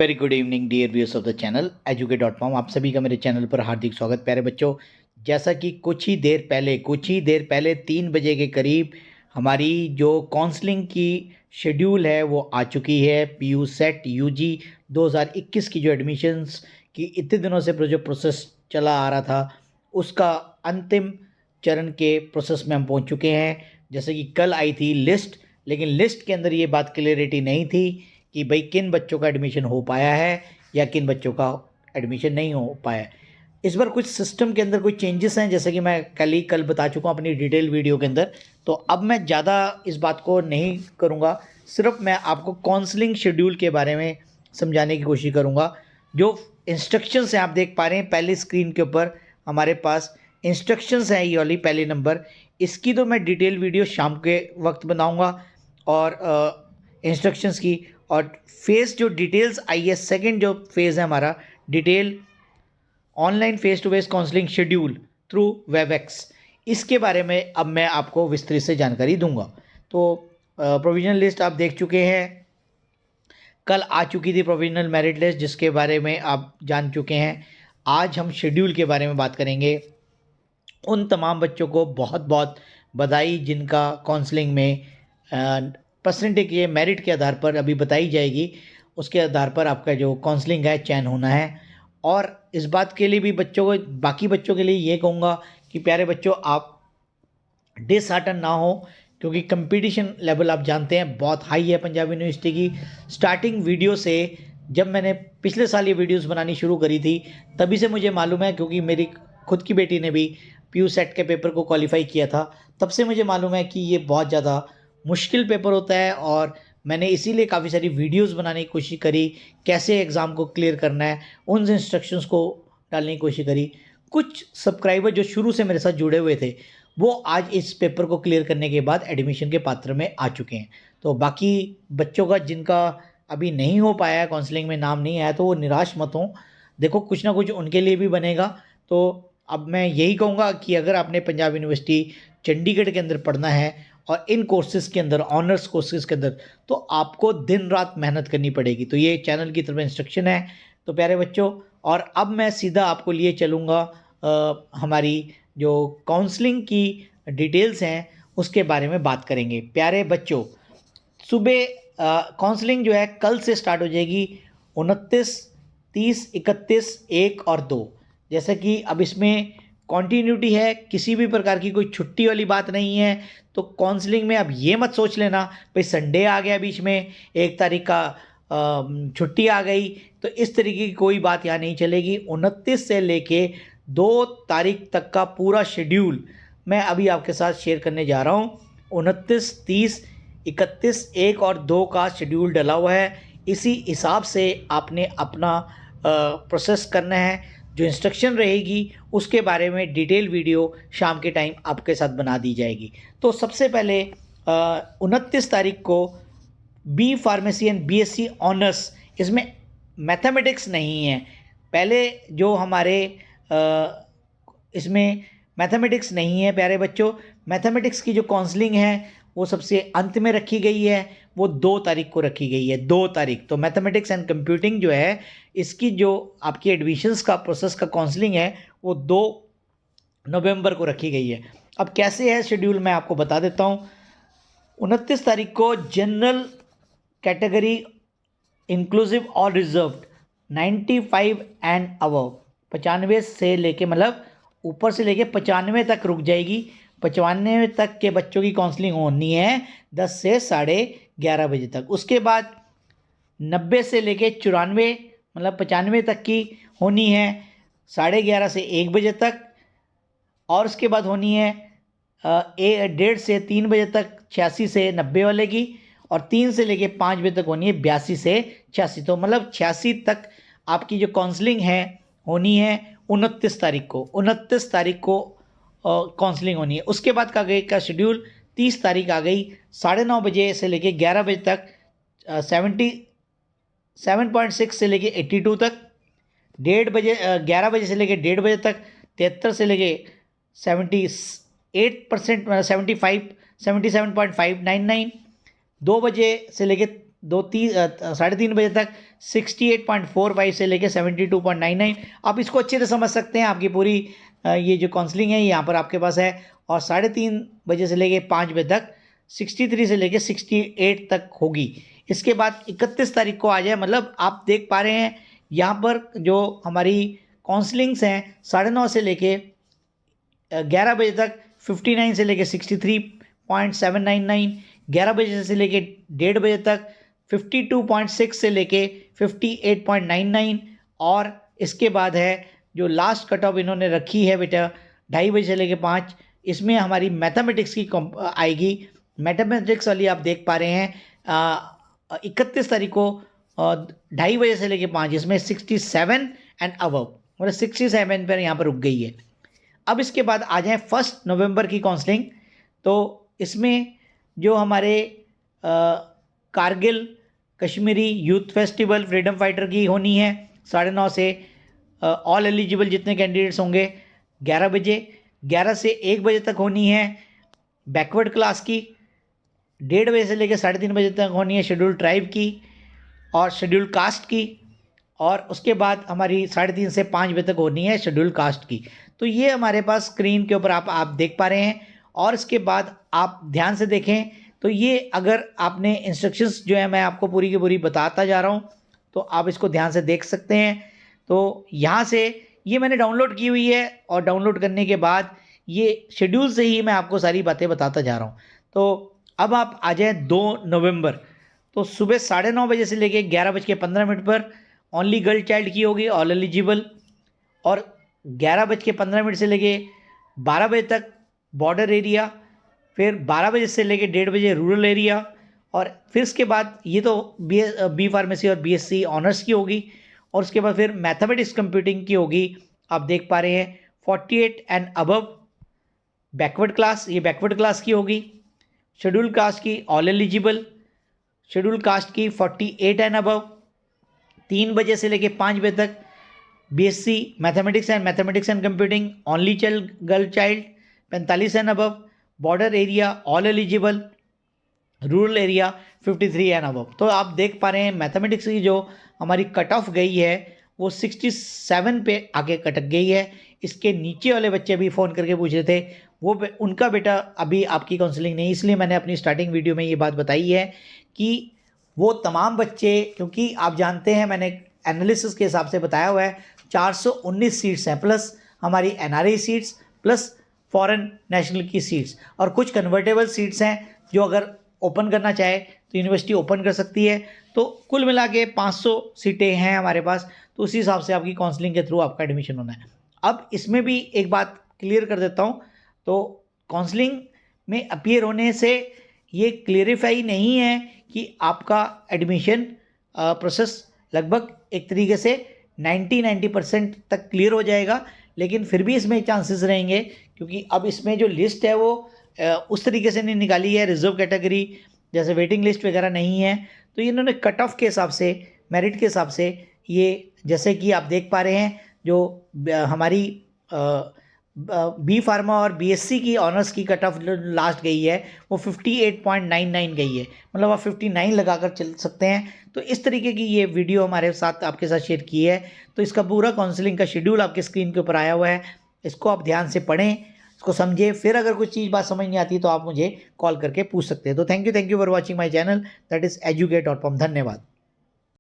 Very good evening dear viewers of the channel educate.com। आप सभी का मेरे चैनल पर हार्दिक स्वागत। प्यारे बच्चों, जैसा कि कुछ ही देर पहले 3 बजे के करीब हमारी जो काउंसलिंग की शेड्यूल है वो आ चुकी है। पीयू सेट यूजी 2021 की जो एडमिशन्स की इतने दिनों से जो प्रोसेस चला आ रहा था उसका अंतिम चरण के प्रोसेस में हम पहुंच चुके हैं। जैसे कि कल आई थी लिस्ट, लेकिन लिस्ट के अंदर ये बात क्लियरिटी नहीं थी कि भाई किन बच्चों का एडमिशन हो पाया है या किन बच्चों का एडमिशन नहीं हो पाया है। इस बार कुछ सिस्टम के अंदर कुछ चेंजेस हैं, जैसे कि मैं कल बता चुका हूँ अपनी डिटेल वीडियो के अंदर। तो अब मैं ज़्यादा इस बात को नहीं करूँगा, सिर्फ मैं आपको काउंसलिंग शेड्यूल के बारे में समझाने की कोशिश करूँगा। जो इंस्ट्रक्शंस हैं आप देख पा रहे हैं पहले स्क्रीन के ऊपर हमारे पास इंस्ट्रक्शंस हैं, ये वाली पहले नंबर। इसकी तो मैं डिटेल वीडियो शाम के वक्त बनाऊँगा और इंस्ट्रक्शंस की। और फेस जो डिटेल्स आई है, सेकंड जो फेज़ है हमारा detail online face to face counselling schedule through Webex, इसके बारे में अब मैं आपको विस्तृत से जानकारी दूंगा। तो प्रोविजनल लिस्ट आप देख चुके हैं, कल आ चुकी थी प्रोविजनल मेरिट लिस्ट जिसके बारे में आप जान चुके हैं। आज हम शेड्यूल के बारे में बात करेंगे। उन तमाम बच्चों को बहुत बहुत बधाई जिनका काउंसलिंग में परसेंटेज के मेरिट के आधार पर अभी बताई जाएगी, उसके आधार पर आपका जो काउंसलिंग है चयन होना है। और इस बात के लिए भी बच्चों को, बाकी बच्चों के लिए ये कहूँगा कि प्यारे बच्चों आप डिसहार्टन ना हो, क्योंकि कंपटीशन लेवल आप जानते हैं बहुत हाई है पंजाब यूनिवर्सिटी की। स्टार्टिंग वीडियो से, जब मैंने पिछले साल ये वीडियोस बनानी शुरू करी थी तभी से मुझे मालूम है, क्योंकि मेरी खुद की बेटी ने भी पीयू सेट के पेपर को क्वालिफाई किया था, तब से मुझे मालूम है कि ये बहुत ज़्यादा मुश्किल पेपर होता है। और मैंने इसीलिए काफ़ी सारी वीडियोस बनाने की कोशिश करी, कैसे एग्ज़ाम को क्लियर करना है, उन इंस्ट्रक्शंस को डालने की कोशिश करी। कुछ सब्सक्राइबर जो शुरू से मेरे साथ जुड़े हुए थे वो आज इस पेपर को क्लियर करने के बाद एडमिशन के पात्र में आ चुके हैं। तो बाकी बच्चों का जिनका अभी नहीं हो पाया है, काउंसलिंग में नाम नहीं आया, तो वो निराश मत हों। देखो कुछ ना कुछ उनके लिए भी बनेगा। तो अब मैं यही कहूँगा कि अगर आपने पंजाब यूनिवर्सिटी चंडीगढ़ के अंदर पढ़ना है और इन कोर्सेज़ के अंदर, ऑनर्स कोर्सेज़ के अंदर, तो आपको दिन रात मेहनत करनी पड़ेगी। तो ये चैनल की तरफ इंस्ट्रक्शन है। तो प्यारे बच्चों, और अब मैं सीधा आपको लिए चलूँगा हमारी जो काउंसलिंग की डिटेल्स हैं उसके बारे में बात करेंगे। प्यारे बच्चों, सुबह काउंसलिंग जो है कल से स्टार्ट हो जाएगी, 29, 30, 31, 1 और 2। जैसे कि अब इसमें कॉन्टीन्यूटी है, किसी भी प्रकार की कोई छुट्टी वाली बात नहीं है। तो काउंसलिंग में अब ये मत सोच लेना भाई संडे आ गया बीच में, 1 तारीख का छुट्टी आ गई, तो इस तरीके की कोई बात यहाँ नहीं चलेगी। 29 से लेके 2 तारीख तक का पूरा शेड्यूल मैं अभी आपके साथ शेयर करने जा रहा हूँ। 29, 30, 31, 1 और 2 का शेड्यूल डला हुआ है। इसी हिसाब से आपने अपना प्रोसेस करना है। जो इंस्ट्रक्शन रहेगी उसके बारे में डिटेल वीडियो शाम के टाइम आपके साथ बना दी जाएगी। तो सबसे पहले 29 तारीख को B pharmacy and BSc honours, इसमें मैथमेटिक्स नहीं है। पहले जो हमारे इसमें मैथमेटिक्स नहीं है प्यारे बच्चों। मैथमेटिक्स की जो काउंसलिंग है वो सबसे अंत में रखी गई है, वो 2 तारीख को रखी गई है, 2 तारीख। तो मैथमेटिक्स एंड कंप्यूटिंग जो है इसकी जो आपकी एडमिशन्स का प्रोसेस का काउंसलिंग है वो 2 नवंबर को रखी गई है। अब कैसे है शेड्यूल मैं आपको बता देता हूँ। 29 तारीख को जनरल कैटेगरी इंक्लूसिव और रिजर्व्ड 95 एंड अबव, 95 से लेके, मतलब ऊपर से लेके 95 तक रुक जाएगी। 95 तक के बच्चों की काउंसलिंग होनी है 10 से 11:30 बजे तक। उसके बाद 90 से लेके 94, मतलब 95 तक की होनी है 11:30 से 1 बजे तक। और उसके बाद होनी है 1:30 से 3 बजे तक 86 से 90 वाले की। और 3 से लेके 5 बजे तक होनी है 82 से 86। तो मतलब 86 तक आपकी जो काउंसलिंग है होनी है 29 तारीख को। 29 तारीख को काउंसलिंग होनी है। उसके बाद का गई का शेड्यूल 30 तारीख आ गई, 9:30 बजे से लेके 11 बजे तक 77.6 से लेके 82 तक, 11 बजे से लेके 1:30 बजे तक 73 से लेके 78%, 75, 77.599, 2 बजे से लेके साढ़े तीन बजे तक 68.45 से लेके 72.99। आप इसको अच्छे से समझ सकते हैं, आपकी पूरी ये जो काउंसलिंग है यहाँ पर आपके पास है। और साढ़े तीन बजे से लेके 5 बजे तक 63 से लेके 68 तक होगी। इसके बाद 31 तारीख को आ जाए, मतलब आप देख पा रहे हैं यहाँ पर जो हमारी काउंसलिंग्स हैं 9:30 से लेके 11 बजे तक 59 से लेके 63.799, 11 बजे से लेके 1:30 बजे तक 52.6 से लेके 58.99। और इसके बाद है जो लास्ट कट ऑफ इन्होंने रखी है बेटा 2:30 बजे से लेके 5, इसमें हमारी मैथमेटिक्स की आएगी। मैथमेटिक्स वाली आप देख पा रहे हैं 31 तारीख को 2:30 बजे से लेके 5, इसमें 67 एंड अबव, मतलब 67 पर यहाँ पर रुक गई है। अब इसके बाद आ जाएँ 1 नवंबर की काउंसलिंग। तो इसमें जो हमारे Kargil Kashmiri youth festival freedom fighter की होनी है 9:30 से। ऑल एलिजिबल जितने कैंडिडेट्स होंगे 11 बजे, 11 से 1 बजे तक होनी है बैकवर्ड क्लास की, 1:30 बजे से लेकर 3:30 बजे तक होनी है शेड्यूल ट्राइब की और शेड्यूल कास्ट की, और उसके बाद हमारी 3:30 से 5 बजे तक होनी है शेड्यूल कास्ट की। तो ये हमारे पास स्क्रीन के ऊपर आप देख पा रहे हैं। और इसके बाद आप ध्यान से देखें तो ये अगर आपने इंस्ट्रक्शंस जो है मैं आपको पूरी की पूरी बताता जा रहा हूँ तो आप इसको ध्यान से देख सकते हैं। तो यहाँ से ये मैंने डाउनलोड की हुई है और डाउनलोड करने के बाद ये शेड्यूल से ही मैं आपको सारी बातें बताता जा रहा हूँ। तो अब आप आ जाएँ 2 नवंबर। तो सुबह 9:30 बजे से लेके 11:15 पर ओनली गर्ल चाइल्ड की होगी ऑल एलिजिबल, और 11:15 से लेके 12 बजे तक बॉर्डर एरिया, फिर 12 बजे से लेके 1:30 बजे रूरल एरिया, और फिर इसके बाद ये तो बी फार्मेसी और बीएससी ऑनर्स की होगी। और उसके बाद फिर मैथमेटिक्स कंप्यूटिंग की होगी, आप देख पा रहे हैं 48 एंड अबव बैकवर्ड क्लास, ये बैकवर्ड क्लास की होगी। शेड्यूल कास्ट की ऑल एलिजिबल, शेड्यूल कास्ट की 48 एंड अबव, 3 बजे से लेके 5 बजे तक BSc mathematics and computing only child girl child 45 and above, border area all eligible, rural area 53 and above. तो आप देख पा रहे हैं मैथमेटिक्स की जो हमारी कट ऑफ गई है वो 67 पे आके कटक गई है। इसके नीचे वाले बच्चे भी फ़ोन करके पूछ रहे थे, वो उनका बेटा अभी आपकी काउंसलिंग नहीं, इसलिए मैंने अपनी स्टार्टिंग वीडियो में ये बात बताई है कि वो तमाम बच्चे, क्योंकि आप जानते हैं मैंने एनालिसिस के हिसाब से बताया हुआ है 419 सीट्स हैं, प्लस हमारी NRI seats, plus foreign national की सीट्स, और कुछ कन्वर्टेबल सीट्स हैं जो अगर ओपन करना चाहे तो यूनिवर्सिटी ओपन कर सकती है। तो कुल मिला के 500 सीटें हैं हमारे पास, तो उसी हिसाब से आपकी काउंसलिंग के थ्रू आपका एडमिशन होना है। अब इसमें भी एक बात क्लियर कर देता हूँ, तो काउंसलिंग में अपीयर होने से ये क्लियरिफाई नहीं है कि आपका एडमिशन प्रोसेस लगभग एक तरीके से 90% तक क्लियर हो जाएगा, लेकिन फिर भी इसमें चांसेस रहेंगे क्योंकि अब इसमें जो लिस्ट है वो उस तरीके से नहीं निकाली है, रिजर्व कैटेगरी जैसे वेटिंग लिस्ट वगैरह नहीं है। तो इन्होंने कट ऑफ के हिसाब से, मेरिट के हिसाब से, ये जैसे कि आप देख पा रहे हैं जो हमारी बी फार्मा और बीएससी की ऑनर्स की कट ऑफ लास्ट गई है वो 58.99 गई है, मतलब आप 59 लगाकर चल सकते हैं। तो इस तरीके की ये वीडियो हमारे साथ आपके साथ शेयर की है। तो इसका पूरा काउंसलिंग का शेड्यूल आपके स्क्रीन के ऊपर आया हुआ है, इसको आप ध्यान से पढ़ें, इसको समझें। फिर अगर कोई चीज़ बात समझ नहीं आती तो आप मुझे कॉल करके पूछ सकते हैं। तो thank you for watching my channel, that is educate.com। धन्यवाद।